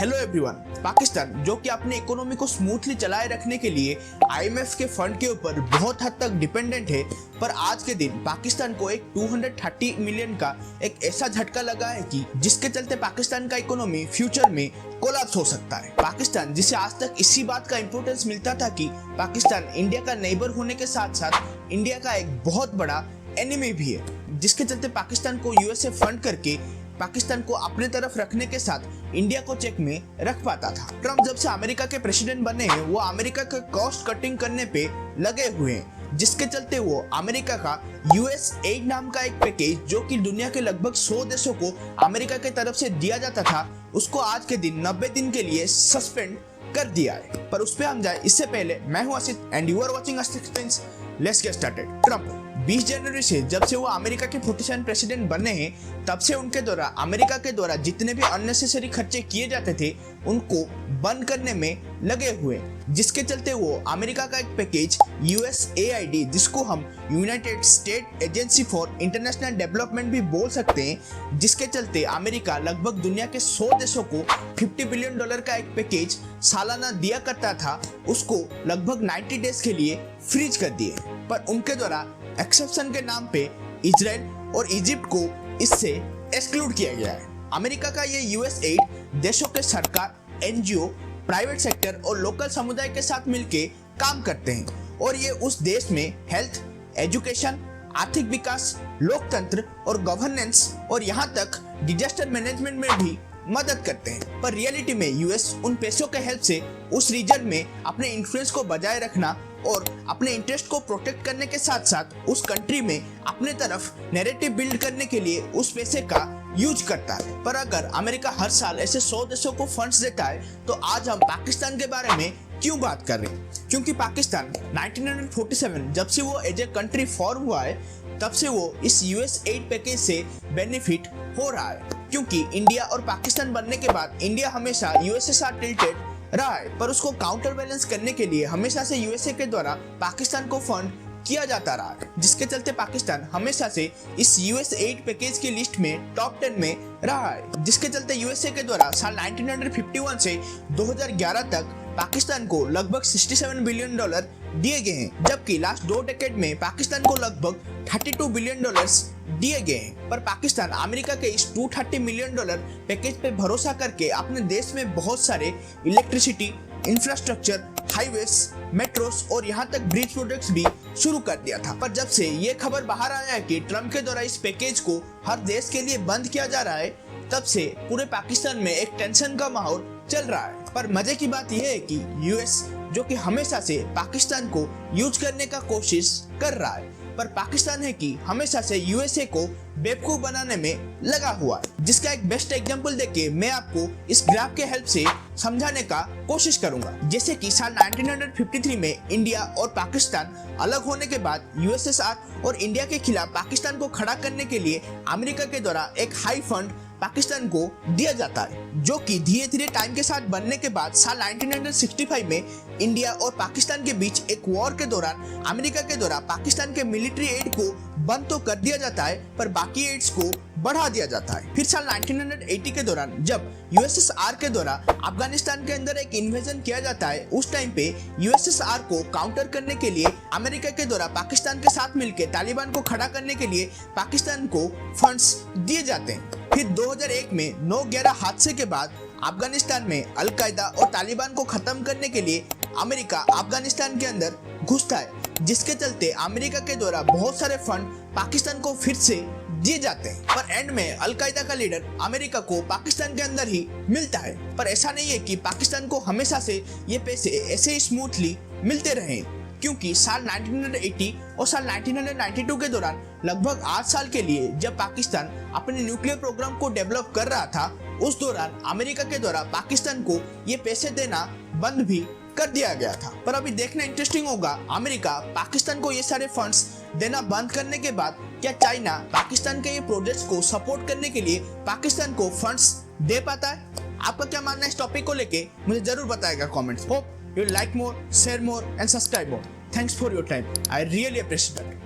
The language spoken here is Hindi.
Hello everyone. पाकिस्तान जो कि अपनी इकोनॉमी को स्मूथली चलाए रखने के लिए आईएमएफ के फंड के ऊपर बहुत हद तक डिपेंडेंट है, पर आज के दिन पाकिस्तान को एक 230 मिलियन का एक ऐसा झटका लगा है कि जिसके चलते पाकिस्तान का इकोनॉमी फ्यूचर में कोलैप्स हो सकता है। पाकिस्तान जिसे आज तक इसी बात का इंपॉर्टेंस मिलता था कि पाकिस्तान इंडिया का नेबर होने के साथ साथ इंडिया का एक बहुत बड़ा एनिमी भी है, जिसके चलते पाकिस्तान को यूएसए फंड करके पाकिस्तान को अपने तरफ रखने के साथ इंडिया को चेक में रख पाता था। ट्रम्प जब से अमेरिका के प्रेसिडेंट बने हैं वो अमेरिका का कॉस्ट कटिंग करने पे लगे हुए हैं, जिसके चलते वो अमेरिका का US8 नाम का एक पैकेज जो कि दुनिया के लगभग 100 देशों को अमेरिका के तरफ से दिया जाता था, उसको आज के दिन 90 दिन के लिए सस्पेंड कर दिया है। पर उस पे हम जाए इससे पहले मैं हूं Asit and you are watching experience. Let's get started. Trump 20 जनवरी से जब से वो अमेरिका के 47 प्रेसिडेंट बने हैं तब से उनके द्वारा अमेरिका के द्वारा जितने भी अननेसेसरी खर्चे किए जाते थे उनको बंद करने में लगे हुए, जिसके चलते वो अमेरिका का एक पैकेज USAID, जिसको हम United state agency for international development भी बोल सकते हैं, जिसके चलते अमेरिका लगभग दुनिया के 100 देशों को $50 बिलियन का एक पैकेज सालाना दिया करता था, उसको लगभग 90 डेज के लिए फ्रीज कर दिए। पर उनके द्वारा एक्सेप्शन के नाम पे इजराइल और इजिप्ट को इससे एक्सक्लूड किया गया है। अमेरिका का ये US8 देशों के सरकार, NGO, प्राइवेट सेक्टर और लोकल समुदाय के साथ मिलके काम करते हैं और ये उस देश में हेल्थ, एजुकेशन, आर्थिक विकास, लोकतंत्र और गवर्नेंस और यहाँ तक डिजास्टर मैनेजमेंट में भी मदद करते हैं। पर रियलिटी में यूएस उन पैसों के हेल्प से उस रीजन में अपने इन्फ्लुएंस को बजाय रखना और अपने इंटरेस्ट को प्रोटेक्ट करने के साथ साथ उस कंट्री में अपने तरफ नैरेटिव बिल्ड करने के लिए उस पैसे का यूज करता है। पर अगर अमेरिका हर साल ऐसे 100 देशों को फंड्स देता है तो आज हम पाकिस्तान के बारे में क्यों बात कर रहे हैं? क्योंकि पाकिस्तान 1947 जब से वो एज ए कंट्री फॉर्म हुआ है तब से वो इस US8 पैकेज से बेनिफिट हो रहा है, क्योंकि इंडिया और पाकिस्तान बनने के बाद इंडिया हमेशा यूएस से साथ टिल्टेड रहा है, पर उसको काउंटर बैलेंस करने के लिए हमेशा से यूएसए के द्वारा पाकिस्तान को फंड किया जाता रहा है, जिसके चलते पाकिस्तान हमेशा से इस US8 पैकेज की लिस्ट में टॉप 10 में रहा है, जिसके चलते यूएसए के द्वारा साल 1951 से 2011 तक पाकिस्तान को लगभग $67 बिलियन दिए गए हैं, जबकि लास्ट 2 डेकेड में पाकिस्तान को लगभग $32 बिलियन दिए गए हैं। पर पाकिस्तान अमेरिका के इस $230 मिलियन पैकेज पे भरोसा करके अपने देश में बहुत सारे इलेक्ट्रिसिटी, इंफ्रास्ट्रक्चर, हाईवेज, मेट्रोस और यहाँ तक ब्रिज प्रोजेक्ट्स भी शुरू कर दिया था। पर जब से ये खबर बाहर आया है कि ट्रम्प के द्वारा इस पैकेज को हर देश के लिए बंद किया जा रहा है, तब से पूरे पाकिस्तान में एक टेंशन का माहौल चल रहा है। पर मजे की बात यह है कि यूएस जो कि हमेशा से पाकिस्तान को यूज करने का कोशिश कर रहा है, पर पाकिस्तान है कि हमेशा से यूएसए को बेवकूफ बनाने में लगा हुआ है, जिसका एक बेस्ट एग्जांपल देके मैं आपको इस ग्राफ के हेल्प से समझाने का कोशिश करूंगा। जैसे कि साल 1953 में इंडिया और पाकिस्तान अलग होने के बाद USSR और इंडिया के खिलाफ पाकिस्तान को खड़ा करने के लिए अमेरिका के द्वारा एक हाई फंड पाकिस्तान को दिया जाता है, जो कि धीरे धीरे टाइम के साथ बनने के बाद साल 1965 में इंडिया और पाकिस्तान के बीच एक वॉर के दौरान अमेरिका के द्वारा पाकिस्तान के मिलिट्री एड को बंद तो कर दिया जाता है, पर बाकी एड्स को बढ़ा दिया जाता है। फिर साल 1980 के दौरान जब USSR के द्वारा अफगानिस्तान के अंदर एक इन्वेजन किया जाता है, उस टाइम पे USSR को काउंटर करने के लिए अमेरिका के द्वारा पाकिस्तान के साथ मिलकर तालिबान को खड़ा करने के लिए पाकिस्तान को फंड्स दिए जाते हैं। फिर 2001 में 9/11 हादसे के बाद अफगानिस्तान में अलकायदा और तालिबान को खत्म करने के लिए अमेरिका अफगानिस्तान के अंदर घुसता है, जिसके चलते अमेरिका के द्वारा बहुत सारे फंड पाकिस्तान को फिर से दिए जाते हैं। पर एंड में अलकायदा का लीडर अमेरिका को पाकिस्तान के अंदर ही मिलता है। पर ऐसा नहीं है कि पाकिस्तान को हमेशा से ये पैसे ऐसे ही स्मूथली मिलते रहे, क्योंकि साल 1980 और साल 1992 के दौरान लगभग 8 साल के लिए जब पाकिस्तान अपने न्यूक्लियर प्रोग्राम को डेवलप कर रहा था, उस दौरान अमेरिका के द्वारा पाकिस्तान को ये पैसे देना बंद भी कर दिया गया था। पर अभी देखना इंटरेस्टिंग होगा, अमेरिका पाकिस्तान को ये सारे फंड्स देना बंद करने के बाद क्या चाइना पाकिस्तान के ये प्रोजेक्ट्स को सपोर्ट करने के लिए पाकिस्तान को फंड्स दे पाता है? आपका क्या मानना है इस टॉपिक को लेके मुझे जरूर बताएगा comments. Hope you like more, share more and subscribe more. Thanks for your time. I really appreciate it.